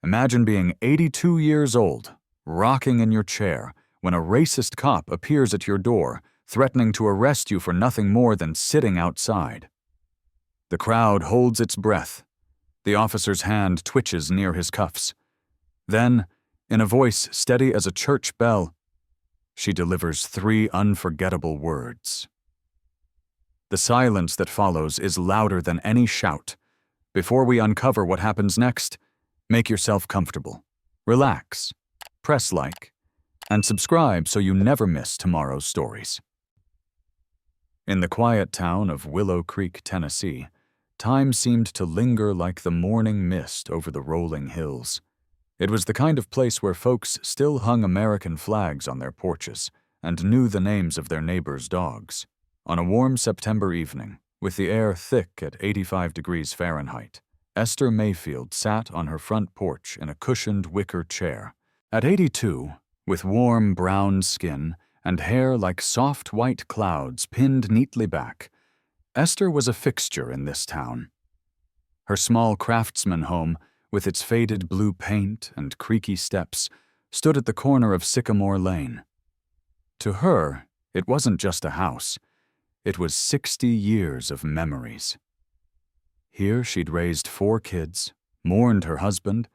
Imagine being 82 years old, rocking in your chair, when a racist cop appears at your door, threatening to arrest you for nothing more than sitting outside. The crowd holds its breath. The officer's hand twitches near his cuffs. Then, in a voice steady as a church bell, she delivers 3 unforgettable words. The silence that follows is louder than any shout. Before we uncover what happens next, make yourself comfortable, relax, press like, and subscribe so you never miss tomorrow's stories. In the quiet town of Willow Creek, Tennessee, time seemed to linger like the morning mist over the rolling hills. It was the kind of place where folks still hung American flags on their porches and knew the names of their neighbors' dogs. On a warm September evening, with the air thick at 85 degrees Fahrenheit, Esther Mayfield sat on her front porch in a cushioned wicker chair. At 82, with warm brown skin and hair like soft white clouds pinned neatly back, Esther was a fixture in this town. Her small craftsman home, with its faded blue paint and creaky steps, stood at the corner of Sycamore Lane. To her, it wasn't just a house. It was 60 years of memories. Here she'd raised 4 kids, mourned her husband,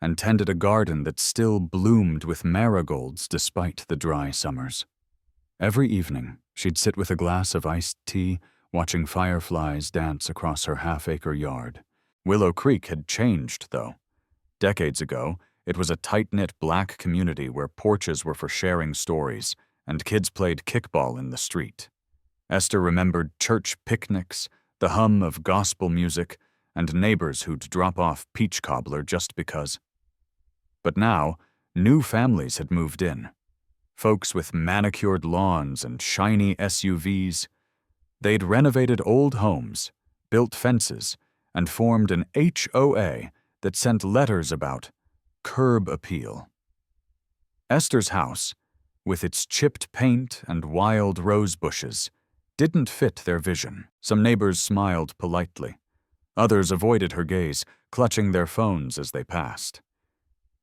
and tended a garden that still bloomed with marigolds despite the dry summers. Every evening, she'd sit with a glass of iced tea, watching fireflies dance across her half-acre yard. Willow Creek had changed, though. Decades ago, it was a tight-knit black community where porches were for sharing stories, and kids played kickball in the street. Esther remembered church picnics, the hum of gospel music, and neighbors who'd drop off peach cobbler just because. But now, new families had moved in. Folks with manicured lawns and shiny SUVs. They'd renovated old homes, built fences, and formed an HOA that sent letters about curb appeal. Esther's house, with its chipped paint and wild rose bushes, didn't fit their vision. Some neighbors smiled politely. Others avoided her gaze, clutching their phones as they passed.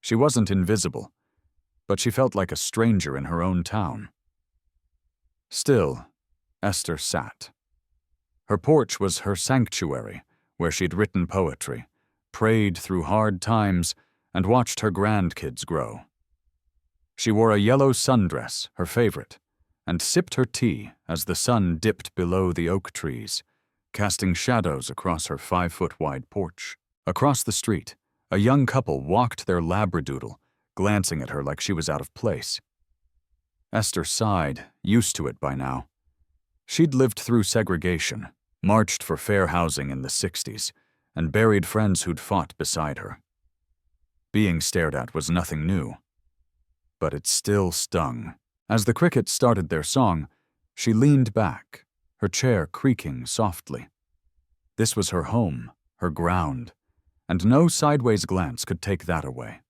She wasn't invisible, but she felt like a stranger in her own town. Still, Esther sat. Her porch was her sanctuary, where she'd written poetry, prayed through hard times, and watched her grandkids grow. She wore a yellow sundress, her favorite, and sipped her tea as the sun dipped below the oak trees, casting shadows across her 5-foot-wide porch. Across the street, a young couple walked their labradoodle, glancing at her like she was out of place. Esther sighed, used to it by now. She'd lived through segregation, marched for fair housing in the 60s, and buried friends who'd fought beside her. Being stared at was nothing new. But it still stung. As the crickets started their song, she leaned back, her chair creaking softly. This was her home, her ground, and no sideways glance could take that away.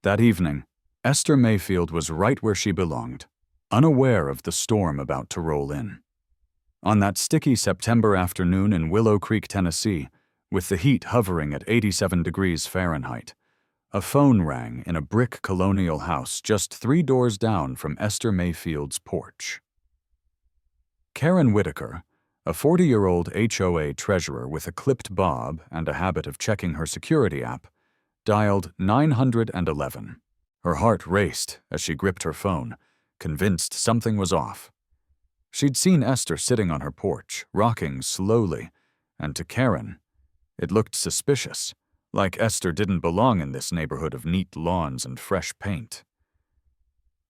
That evening, Esther Mayfield was right where she belonged, unaware of the storm about to roll in. On that sticky September afternoon in Willow Creek, Tennessee, with the heat hovering at 87 degrees Fahrenheit, a phone rang in a brick colonial house just 3 doors down from Esther Mayfield's porch. Karen Whitaker, a 40-year-old HOA treasurer with a clipped bob and a habit of checking her security app, dialed 911. Her heart raced as she gripped her phone, convinced something was off. She'd seen Esther sitting on her porch, rocking slowly, and to Karen, it looked suspicious, like Esther didn't belong in this neighborhood of neat lawns and fresh paint.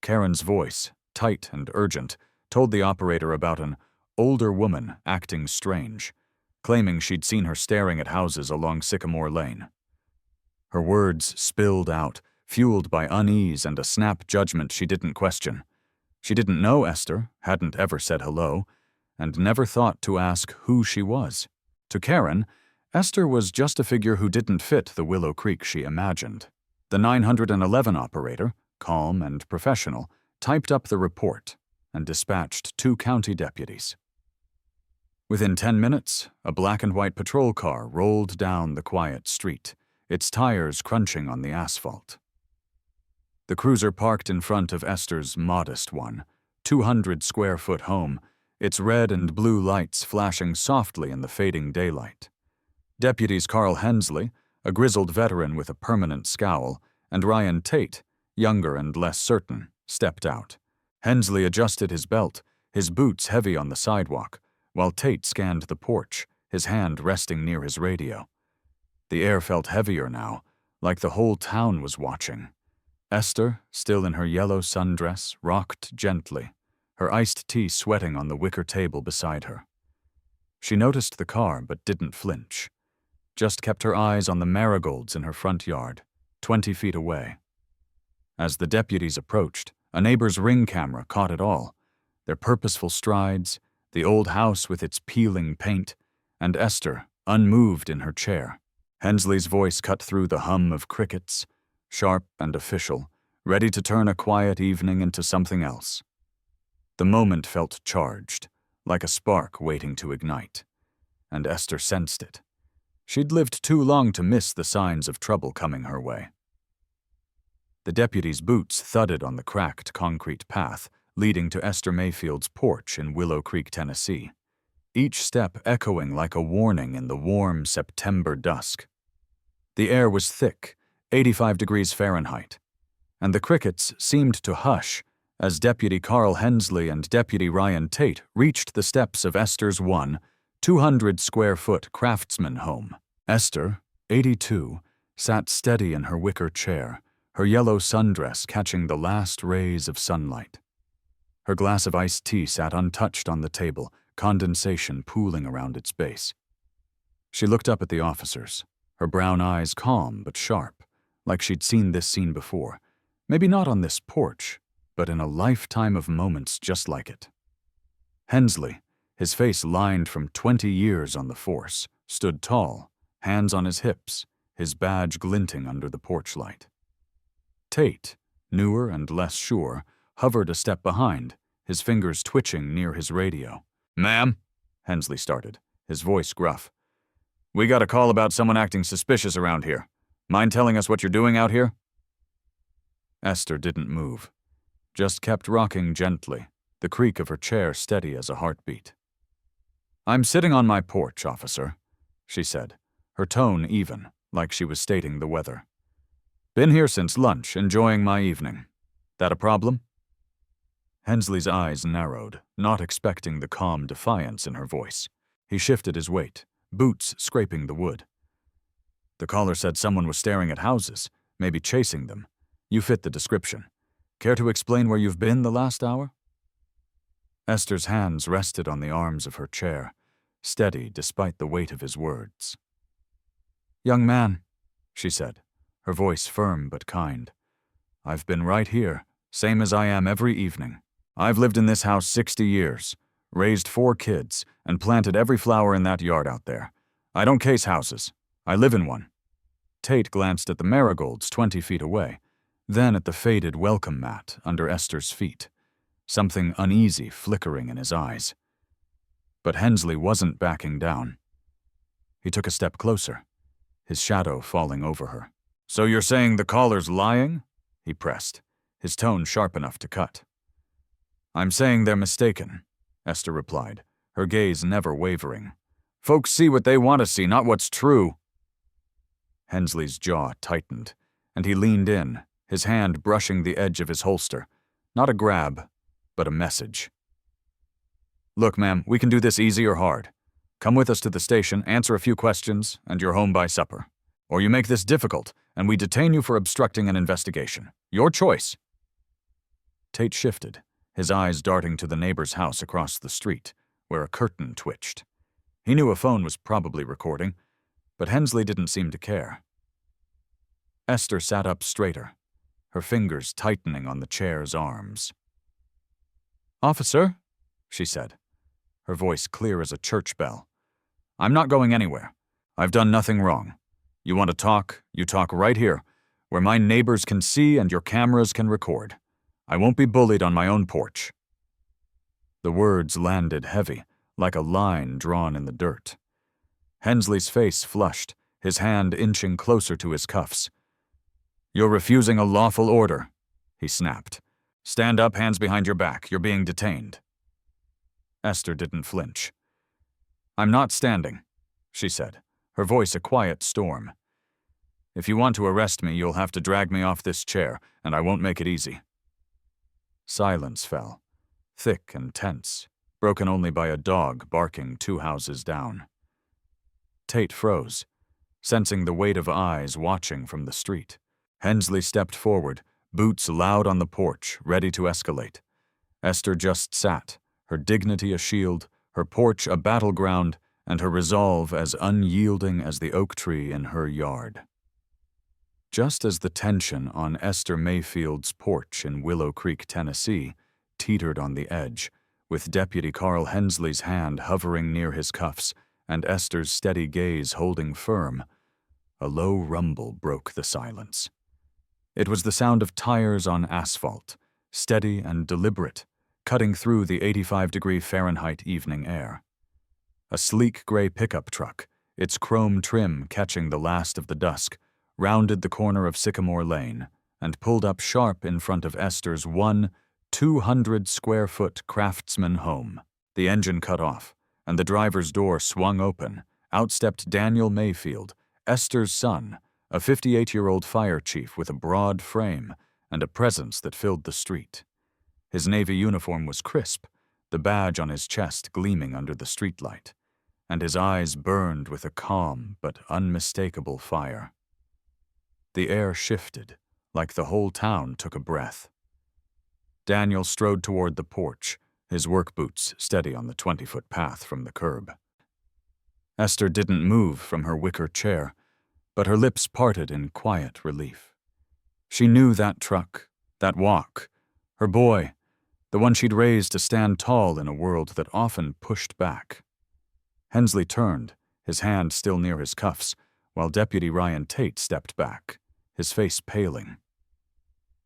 Karen's voice, tight and urgent, told the operator about an older woman acting strange, claiming she'd seen her staring at houses along Sycamore Lane. Her words spilled out, fueled by unease and a snap judgment she didn't question. She didn't know Esther, hadn't ever said hello, and never thought to ask who she was. To Karen, Esther was just a figure who didn't fit the Willow Creek she imagined. The 911 operator, calm and professional, typed up the report and dispatched 2 county deputies. Within 10 minutes, a black and white patrol car rolled down the quiet street, its tires crunching on the asphalt. The cruiser parked in front of Esther's modest one, 200-square-foot home, its red and blue lights flashing softly in the fading daylight. Deputies Carl Hensley, a grizzled veteran with a permanent scowl, and Ryan Tate, younger and less certain, stepped out. Hensley adjusted his belt, his boots heavy on the sidewalk, while Tate scanned the porch, his hand resting near his radio. The air felt heavier now, like the whole town was watching. Esther, still in her yellow sundress, rocked gently, her iced tea sweating on the wicker table beside her. She noticed the car but didn't flinch, just kept her eyes on the marigolds in her front yard, 20 feet away. As the deputies approached, a neighbor's ring camera caught it all, their purposeful strides, the old house with its peeling paint, and Esther, unmoved in her chair. Hensley's voice cut through the hum of crickets, sharp and official, ready to turn a quiet evening into something else. The moment felt charged, like a spark waiting to ignite, and Esther sensed it. She'd lived too long to miss the signs of trouble coming her way. The deputy's boots thudded on the cracked concrete path leading to Esther Mayfield's porch in Willow Creek, Tennessee, each step echoing like a warning in the warm September dusk. The air was thick, 85 degrees Fahrenheit, and the crickets seemed to hush as Deputy Carl Hensley and Deputy Ryan Tate reached the steps of Esther's 200-square-foot craftsman home. Esther, 82, sat steady in her wicker chair, her yellow sundress catching the last rays of sunlight. Her glass of iced tea sat untouched on the table, condensation pooling around its base. She looked up at the officers, her brown eyes calm but sharp, like she'd seen this scene before, maybe not on this porch, but in a lifetime of moments just like it. Hensley, his face lined from 20 years on the force, stood tall, hands on his hips, his badge glinting under the porch light. Tate, newer and less sure, hovered a step behind, his fingers twitching near his radio. "Ma'am," Hensley started, his voice gruff. "We got a call about someone acting suspicious around here. Mind telling us what you're doing out here?" Esther didn't move, just kept rocking gently, the creak of her chair steady as a heartbeat. "I'm sitting on my porch, officer," she said, her tone even, like she was stating the weather. "Been here since lunch, enjoying my evening. That a problem?" Hensley's eyes narrowed, not expecting the calm defiance in her voice. He shifted his weight, boots scraping the wood. "The caller said someone was staring at houses, maybe chasing them. You fit the description. Care to explain where you've been the last hour?" Esther's hands rested on the arms of her chair, steady despite the weight of his words. "Young man," she said, her voice firm but kind, "I've been right here, same as I am every evening. I've lived in this house 60 years, raised 4 kids, and planted every flower in that yard out there. I don't case houses. I live in one." Tate glanced at the marigolds 20 feet away, then at the faded welcome mat under Esther's feet, something uneasy flickering in his eyes. But Hensley wasn't backing down. He took a step closer, his shadow falling over her. "So you're saying the caller's lying?" he pressed, his tone sharp enough to cut. "I'm saying they're mistaken," Esther replied, her gaze never wavering. "Folks see what they want to see, not what's true." Hensley's jaw tightened, and he leaned in, his hand brushing the edge of his holster. Not a grab, but a message. "Look, ma'am, we can do this easy or hard. Come with us to the station, answer a few questions, and you're home by supper. Or you make this difficult, and we detain you for obstructing an investigation. Your choice." Tate shifted, his eyes darting to the neighbor's house across the street, where a curtain twitched. He knew a phone was probably recording, but Hensley didn't seem to care. Esther sat up straighter, her fingers tightening on the chair's arms. "Officer," she said, her voice clear as a church bell, "I'm not going anywhere. I've done nothing wrong. You want to talk, you talk right here, where my neighbors can see and your cameras can record. I won't be bullied on my own porch." The words landed heavy, like a line drawn in the dirt. Hensley's face flushed, his hand inching closer to his cuffs. "You're refusing a lawful order," he snapped. "Stand up, hands behind your back. You're being detained." Esther didn't flinch. "I'm not standing," she said, her voice a quiet storm. "If you want to arrest me, you'll have to drag me off this chair, and I won't make it easy." Silence fell, thick and tense, broken only by a dog barking 2 houses down. Tate froze, sensing the weight of eyes watching from the street. Hensley stepped forward, boots loud on the porch, ready to escalate. Esther just sat, her dignity a shield, her porch a battleground, and her resolve as unyielding as the oak tree in her yard. Just as the tension on Esther Mayfield's porch in Willow Creek, Tennessee, teetered on the edge, with Deputy Carl Hensley's hand hovering near his cuffs and Esther's steady gaze holding firm, a low rumble broke the silence. It was the sound of tires on asphalt, steady and deliberate, cutting through the 85-degree Fahrenheit evening air. A sleek gray pickup truck, its chrome trim catching the last of the dusk, rounded the corner of Sycamore Lane and pulled up sharp in front of Esther's 200-square-foot craftsman home. The engine cut off, and the driver's door swung open. Out stepped Daniel Mayfield, Esther's son, a 58-year-old fire chief with a broad frame and a presence that filled the street. His Navy uniform was crisp, the badge on his chest gleaming under the streetlight, and his eyes burned with a calm but unmistakable fire. The air shifted, like the whole town took a breath. Daniel strode toward the porch, his work boots steady on the 20-foot path from the curb. Esther didn't move from her wicker chair, but her lips parted in quiet relief. She knew that truck, that walk, her boy, the one she'd raised to stand tall in a world that often pushed back. Hensley turned, his hand still near his cuffs, while Deputy Ryan Tate stepped back, his face paling.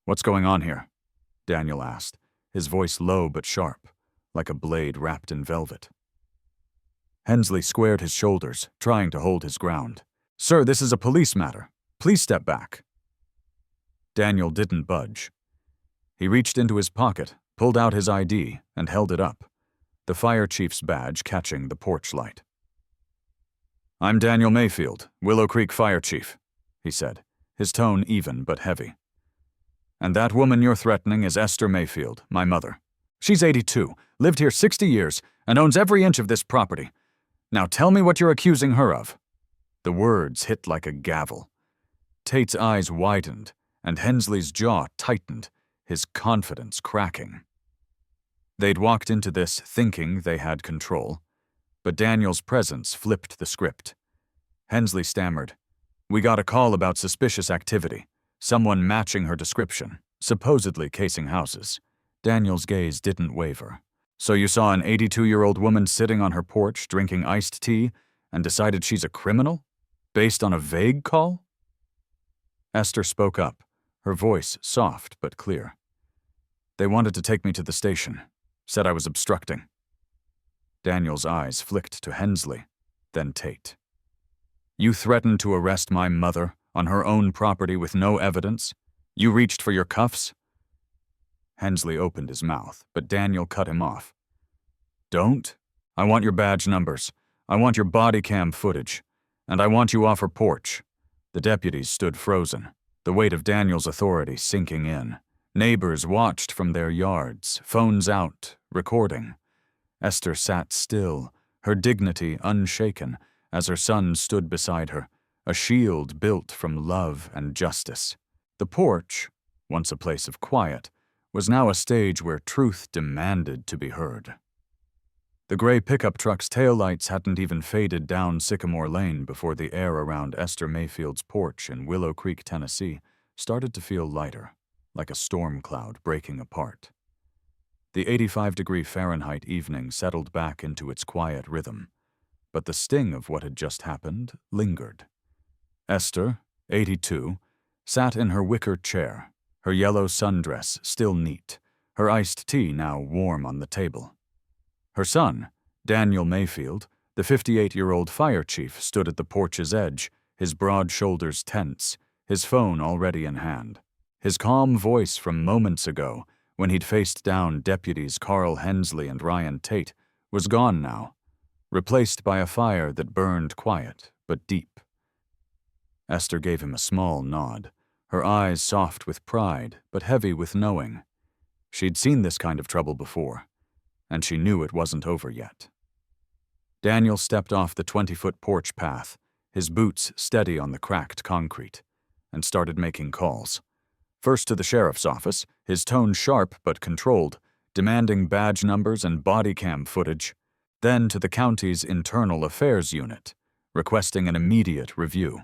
"What's going on here?" Daniel asked, his voice low but sharp, like a blade wrapped in velvet. Hensley squared his shoulders, trying to hold his ground. "Sir, this is a police matter. Please step back." Daniel didn't budge. He reached into his pocket, pulled out his ID, and held it up, the fire chief's badge catching the porch light. "I'm Daniel Mayfield, Willow Creek Fire Chief," he said, his tone even but heavy. "And that woman you're threatening is Esther Mayfield, my mother. She's 82, lived here 60 years, and owns every inch of this property. Now tell me what you're accusing her of." The words hit like a gavel. Tate's eyes widened, and Hensley's jaw tightened, his confidence cracking. They'd walked into this thinking they had control, but Daniel's presence flipped the script. Hensley stammered, "We got a call about suspicious activity, someone matching her description, supposedly casing houses." Daniel's gaze didn't waver. "So you saw an 82-year-old woman sitting on her porch drinking iced tea and decided she's a criminal? Based on a vague call?" Esther spoke up, her voice soft but clear. "They wanted to take me to the station. Said I was obstructing." Daniel's eyes flicked to Hensley, then Tate. "You threatened to arrest my mother on her own property with no evidence? You reached for your cuffs?" Hensley opened his mouth, but Daniel cut him off. "Don't. I want your badge numbers. I want your body cam footage. And I want you off her porch." The deputies stood frozen, the weight of Daniel's authority sinking in. Neighbors watched from their yards, phones out, recording. Esther sat still, her dignity unshaken, as her son stood beside her, a shield built from love and justice. The porch, once a place of quiet, was now a stage where truth demanded to be heard. The gray pickup truck's taillights hadn't even faded down Sycamore Lane before the air around Esther Mayfield's porch in Willow Creek, Tennessee, started to feel lighter, like a storm cloud breaking apart. The 85-degree Fahrenheit evening settled back into its quiet rhythm, but the sting of what had just happened lingered. Esther, 82, sat in her wicker chair, her yellow sundress still neat, her iced tea now warm on the table. Her son, Daniel Mayfield, the 58-year-old fire chief, stood at the porch's edge, his broad shoulders tense, his phone already in hand. His calm voice from moments ago, when he'd faced down deputies Carl Hensley and Ryan Tate, was gone now, replaced by a fire that burned quiet but deep. Esther gave him a small nod, her eyes soft with pride but heavy with knowing. She'd seen this kind of trouble before, and she knew it wasn't over yet. Daniel stepped off the 20-foot porch path, his boots steady on the cracked concrete, and started making calls. First to the sheriff's office, his tone sharp but controlled, demanding badge numbers and body cam footage. Then to the county's internal affairs unit, requesting an immediate review.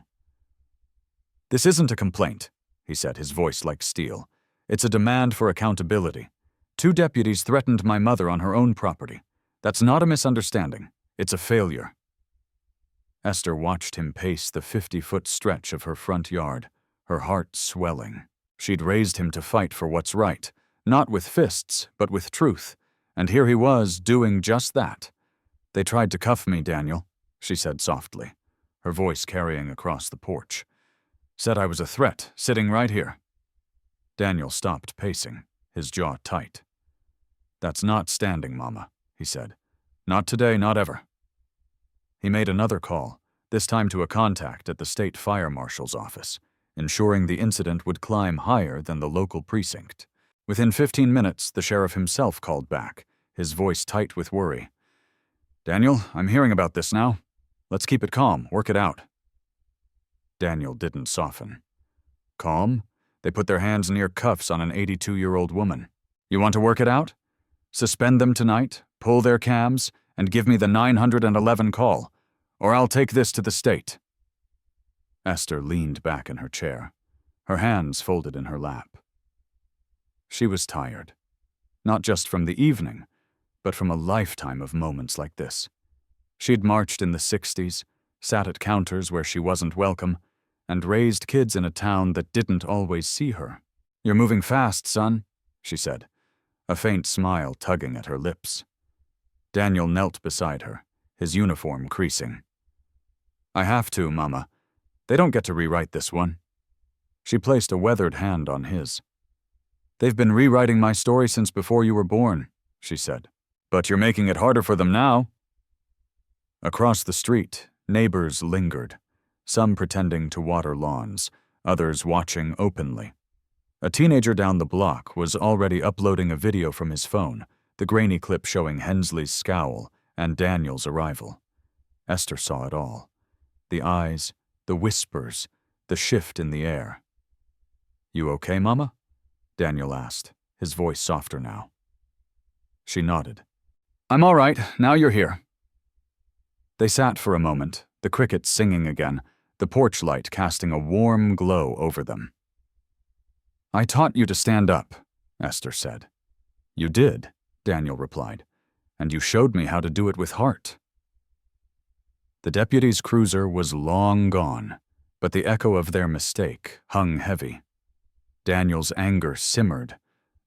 "This isn't a complaint," he said, his voice like steel. "It's a demand for accountability. 2 deputies threatened my mother on her own property. That's not a misunderstanding. It's a failure." Esther watched him pace the 50-foot stretch of her front yard, her heart swelling. She'd raised him to fight for what's right, not with fists, but with truth, and here he was doing just that. "They tried to cuff me, Daniel," she said softly, her voice carrying across the porch. "Said I was a threat, sitting right here." Daniel stopped pacing, his jaw tight. "That's not standing, Mama," he said. "Not today, not ever." He made another call, this time to a contact at the state fire marshal's office, ensuring the incident would climb higher than the local precinct. Within 15 minutes, the sheriff himself called back, his voice tight with worry. "Daniel, I'm hearing about this now. Let's keep it calm, work it out." Daniel didn't soften. "Calm? They put their hands near cuffs on an 82-year-old woman. You want to work it out? Suspend them tonight, pull their cams, and give me the 911 call, or I'll take this to the state." Esther leaned back in her chair, her hands folded in her lap. She was tired, not just from the evening, but from a lifetime of moments like this. She'd marched in the 60s, sat at counters where she wasn't welcome, and raised kids in a town that didn't always see her. "You're moving fast, son," she said, a faint smile tugging at her lips. Daniel knelt beside her, his uniform creasing. "I have to, Mama. They don't get to rewrite this one." She placed a weathered hand on his. "They've been rewriting my story since before you were born," she said. "But you're making it harder for them now." Across the street, neighbors lingered, some pretending to water lawns, others watching openly. A teenager down the block was already uploading a video from his phone, the grainy clip showing Hensley's scowl and Daniel's arrival. Esther saw it all. The eyes, the whispers, the shift in the air. "You okay, Mama?" Daniel asked, his voice softer now. She nodded. "I'm all right, now you're here." They sat for a moment, the crickets singing again, the porch light casting a warm glow over them. "I taught you to stand up," Esther said. "You did," Daniel replied, "and you showed me how to do it with heart." The deputy's cruiser was long gone, but the echo of their mistake hung heavy. Daniel's anger simmered,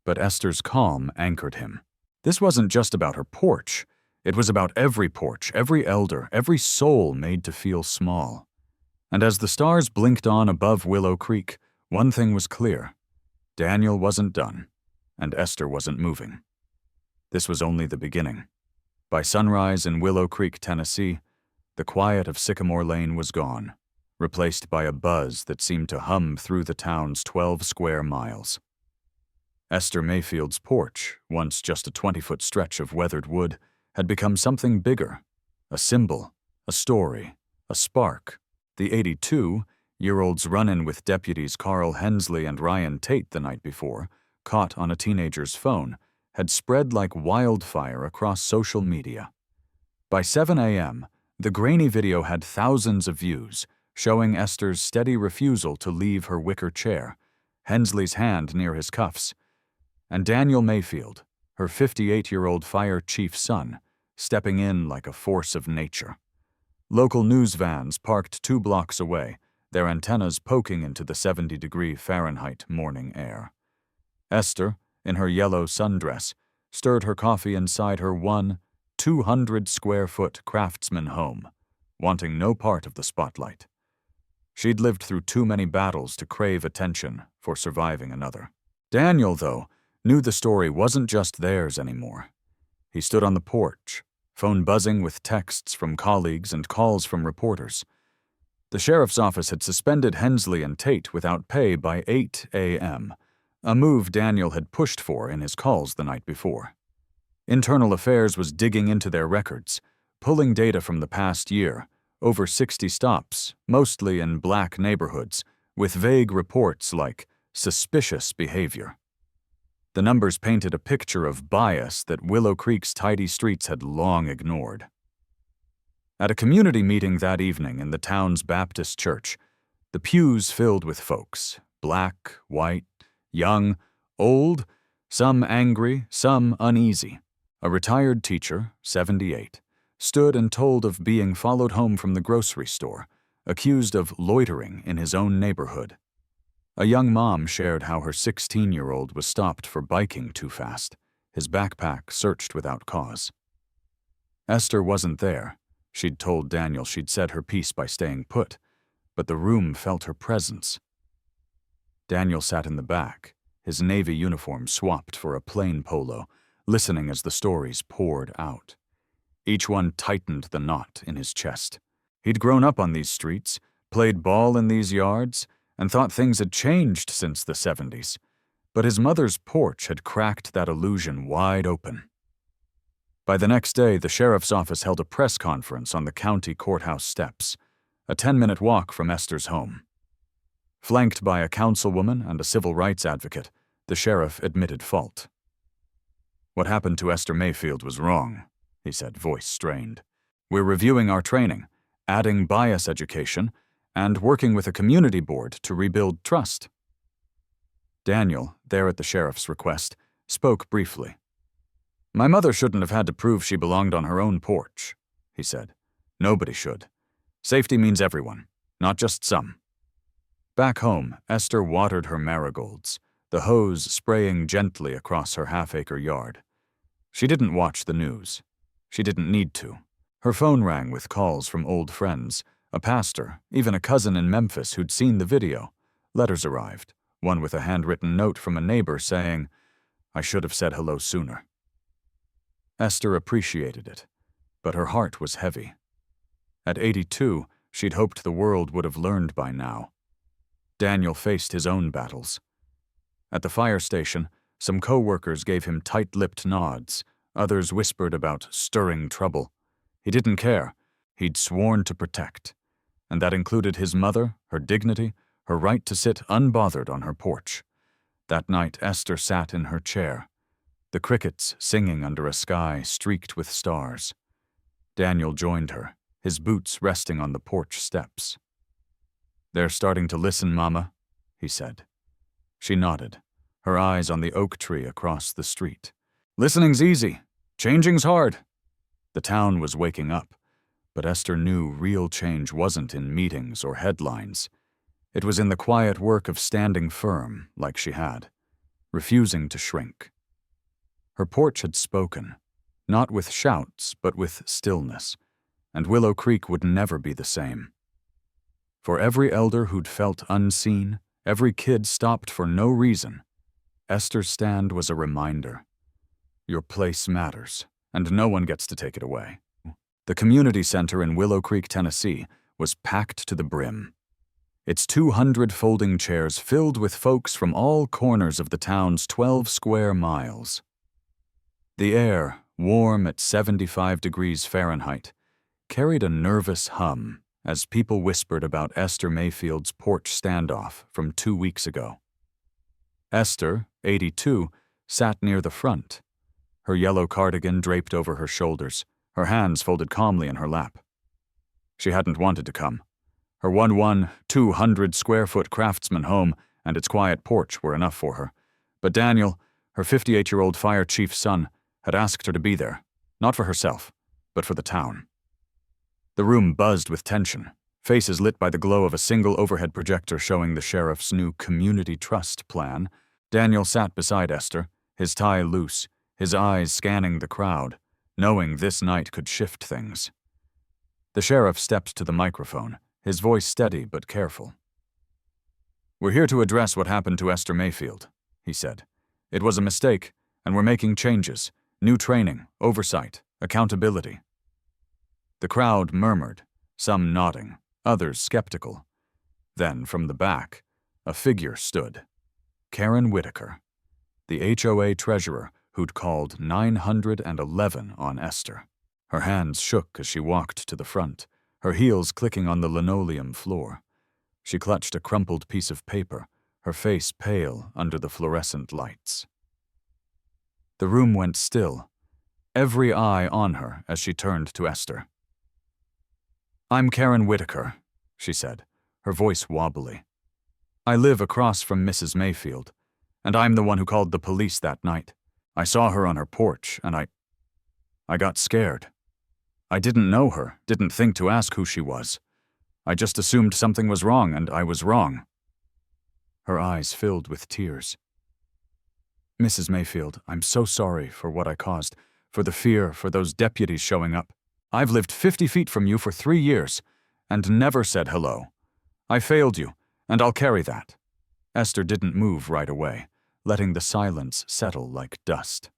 but Esther's calm anchored him. This wasn't just about her porch. It was about every porch, every elder, every soul made to feel small. And as the stars blinked on above Willow Creek, one thing was clear. Daniel wasn't done, and Esther wasn't moving. This was only the beginning. By sunrise in Willow Creek, Tennessee, the quiet of Sycamore Lane was gone, replaced by a buzz that seemed to hum through the town's 12 square miles. Esther Mayfield's porch, once just a 20-foot stretch of weathered wood, had become something bigger, a symbol, a story, a spark. The 82-year-old's run-in with deputies Carl Hensley and Ryan Tate the night before, caught on a teenager's phone, had spread like wildfire across social media. By 7 a.m., the grainy video had thousands of views, showing Esther's steady refusal to leave her wicker chair, Hensley's hand near his cuffs, and Daniel Mayfield, her 58-year-old fire chief's son, stepping in like a force of nature. Local news vans parked 2 blocks away, their antennas poking into the 70-degree Fahrenheit morning air. Esther, in her yellow sundress, stirred her coffee inside her 200-square-foot craftsman home, wanting no part of the spotlight. She'd lived through too many battles to crave attention for surviving another. Daniel, though, knew the story wasn't just theirs anymore. He stood on the porch, phone buzzing with texts from colleagues and calls from reporters. The sheriff's office had suspended Hensley and Tate without pay by 8 a.m., a move Daniel had pushed for in his calls the night before. Internal Affairs was digging into their records, pulling data from the past year, over 60 stops, mostly in black neighborhoods, with vague reports like suspicious behavior. The numbers painted a picture of bias that Willow Creek's tidy streets had long ignored. At a community meeting that evening in the town's Baptist church, the pews filled with folks, black, white, young, old, some angry, some uneasy. A retired teacher, 78, stood and told of being followed home from the grocery store, accused of loitering in his own neighborhood. A young mom shared how her 16-year-old was stopped for biking too fast, his backpack searched without cause. Esther wasn't there. She'd told Daniel she'd said her piece by staying put, but the room felt her presence. Daniel sat in the back, his navy uniform swapped for a plain polo, listening as the stories poured out. Each one tightened the knot in his chest. He'd grown up on these streets, played ball in these yards, and thought things had changed since the 70s. But his mother's porch had cracked that illusion wide open. By the next day, the sheriff's office held a press conference on the county courthouse steps, a 10-minute walk from Esther's home. Flanked by a councilwoman and a civil rights advocate, the sheriff admitted fault. "What happened to Esther Mayfield was wrong," he said, voice strained. "We're reviewing our training, adding bias education, and working with a community board to rebuild trust." Daniel, there at the sheriff's request, spoke briefly. "My mother shouldn't have had to prove she belonged on her own porch," he said. "Nobody should. Safety means everyone, not just some." Back home, Esther watered her marigolds, the hose spraying gently across her half-acre yard. She didn't watch the news. She didn't need to. Her phone rang with calls from old friends, a pastor, even a cousin in Memphis who'd seen the video. Letters arrived, one with a handwritten note from a neighbor saying, "I should have said hello sooner." Esther appreciated it, but her heart was heavy. At 82, she'd hoped the world would have learned by now. Daniel faced his own battles. At the fire station, some co-workers gave him tight-lipped nods. Others whispered about stirring trouble. He didn't care. He'd sworn to protect. And that included his mother, her dignity, her right to sit unbothered on her porch. That night, Esther sat in her chair, the crickets singing under a sky streaked with stars. Daniel joined her, his boots resting on the porch steps. "They're starting to listen, Mama," he said. She nodded, her eyes on the oak tree across the street. "Listening's easy. Changing's hard." The town was waking up, but Esther knew real change wasn't in meetings or headlines. It was in the quiet work of standing firm, like she had, refusing to shrink. Her porch had spoken, not with shouts, but with stillness, and Willow Creek would never be the same. For every elder who'd felt unseen, every kid stopped for no reason, Esther's stand was a reminder. Your place matters, and no one gets to take it away. The community center in Willow Creek, Tennessee, was packed to the brim. Its 200 folding chairs filled with folks from all corners of the town's 12 square miles. The air, warm at 75 degrees Fahrenheit, carried a nervous hum as people whispered about Esther Mayfield's porch standoff from 2 weeks ago. Esther, 82, sat near the front, her yellow cardigan draped over her shoulders, her hands folded calmly in her lap. She hadn't wanted to come. Her 200-square-foot craftsman home and its quiet porch were enough for her. But Daniel, her 58-year-old fire chief's son, had asked her to be there, not for herself, but for the town. The room buzzed with tension, faces lit by the glow of a single overhead projector showing the sheriff's new community trust plan. Daniel sat beside Esther, his tie loose, his eyes scanning the crowd, knowing this night could shift things. The sheriff stepped to the microphone, his voice steady but careful. "We're here to address what happened to Esther Mayfield," he said. "It was a mistake, and we're making changes, new training, oversight, accountability." The crowd murmured, some nodding, others skeptical. Then, from the back, a figure stood. Karen Whitaker, the HOA treasurer who'd called 911 on Esther. Her hands shook as she walked to the front, her heels clicking on the linoleum floor. She clutched a crumpled piece of paper, her face pale under the fluorescent lights. The room went still, every eye on her as she turned to Esther. "I'm Karen Whitaker," she said, her voice wobbly. "I live across from Mrs. Mayfield, and I'm the one who called the police that night. I saw her on her porch, and I got scared. I didn't know her, didn't think to ask who she was. I just assumed something was wrong, and I was wrong." Her eyes filled with tears. "Mrs. Mayfield, I'm so sorry for what I caused, for the fear, for those deputies showing up. I've lived 50 feet from you for 3 years, and never said hello. I failed you, and I'll carry that." Esther didn't move right away, letting the silence settle like dust.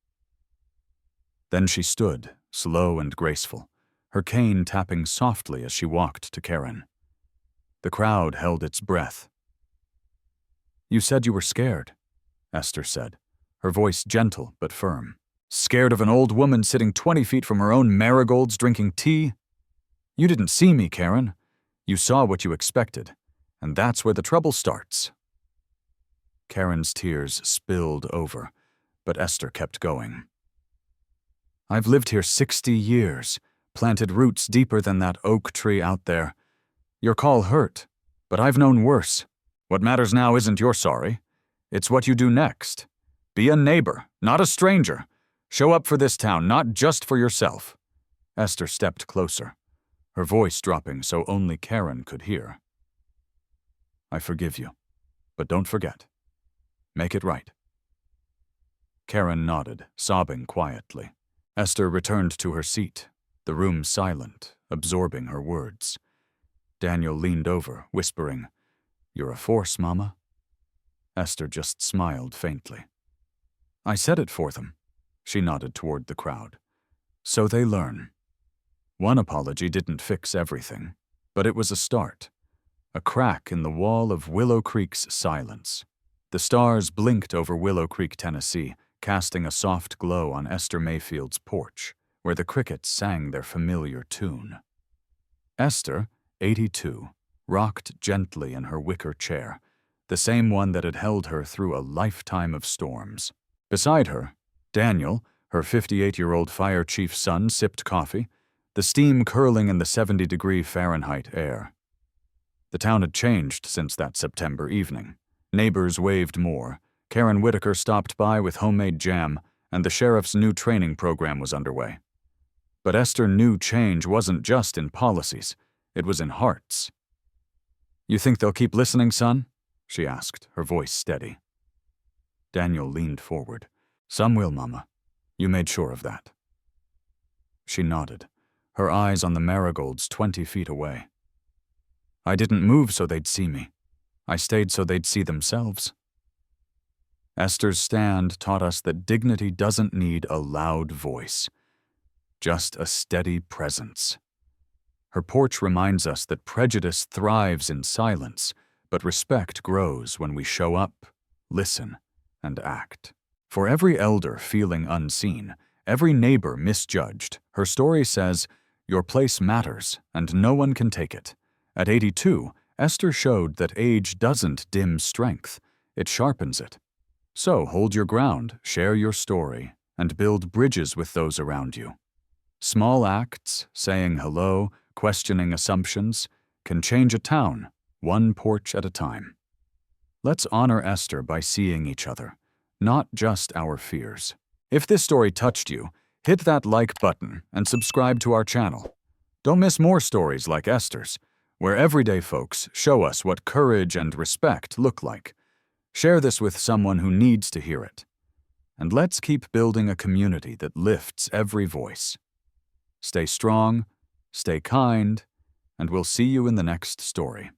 Then she stood, slow and graceful, her cane tapping softly as she walked to Karen. The crowd held its breath. "You said you were scared," Esther said, her voice gentle but firm. "Scared of an old woman sitting 20 feet from her own marigolds drinking tea? You didn't see me, Karen. You saw what you expected, and that's where the trouble starts." Karen's tears spilled over, but Esther kept going. "I've lived here 60 years, planted roots deeper than that oak tree out there. Your call hurt, but I've known worse. What matters now isn't your sorry. It's what you do next. Be a neighbor, not a stranger. Show up for this town, not just for yourself." Esther stepped closer, her voice dropping so only Karen could hear. "I forgive you, but don't forget. Make it right." Karen nodded, sobbing quietly. Esther returned to her seat, the room silent, absorbing her words. Daniel leaned over, whispering, "You're a force, Mama." Esther just smiled faintly. "I said it for them." She nodded toward the crowd. "So they learn." One apology didn't fix everything, but it was a start. A crack in the wall of Willow Creek's silence. The stars blinked over Willow Creek, Tennessee, casting a soft glow on Esther Mayfield's porch, where the crickets sang their familiar tune. Esther, 82, rocked gently in her wicker chair, the same one that had held her through a lifetime of storms. Beside her, Daniel, her 58-year-old fire chief's son, sipped coffee, the steam curling in the 70-degree Fahrenheit air. The town had changed since that September evening. Neighbors waved more, Karen Whitaker stopped by with homemade jam, and the sheriff's new training program was underway. But Esther knew change wasn't just in policies, it was in hearts. "You think they'll keep listening, son?" she asked, her voice steady. Daniel leaned forward. "Some will, Mama. You made sure of that." She nodded, her eyes on the marigolds 20 feet away. "I didn't move so they'd see me. I stayed so they'd see themselves." Esther's stand taught us that dignity doesn't need a loud voice, just a steady presence. Her porch reminds us that prejudice thrives in silence, but respect grows when we show up, listen, and act. For every elder feeling unseen, every neighbor misjudged, her story says, your place matters, and no one can take it. At 82, Esther showed that age doesn't dim strength, it sharpens it. So hold your ground, share your story, and build bridges with those around you. Small acts, saying hello, questioning assumptions, can change a town, one porch at a time. Let's honor Esther by seeing each other, not just our fears. If this story touched you, hit that like button and subscribe to our channel. Don't miss more stories like Esther's, where everyday folks show us what courage and respect look like. Share this with someone who needs to hear it. And let's keep building a community that lifts every voice. Stay strong, stay kind, and we'll see you in the next story.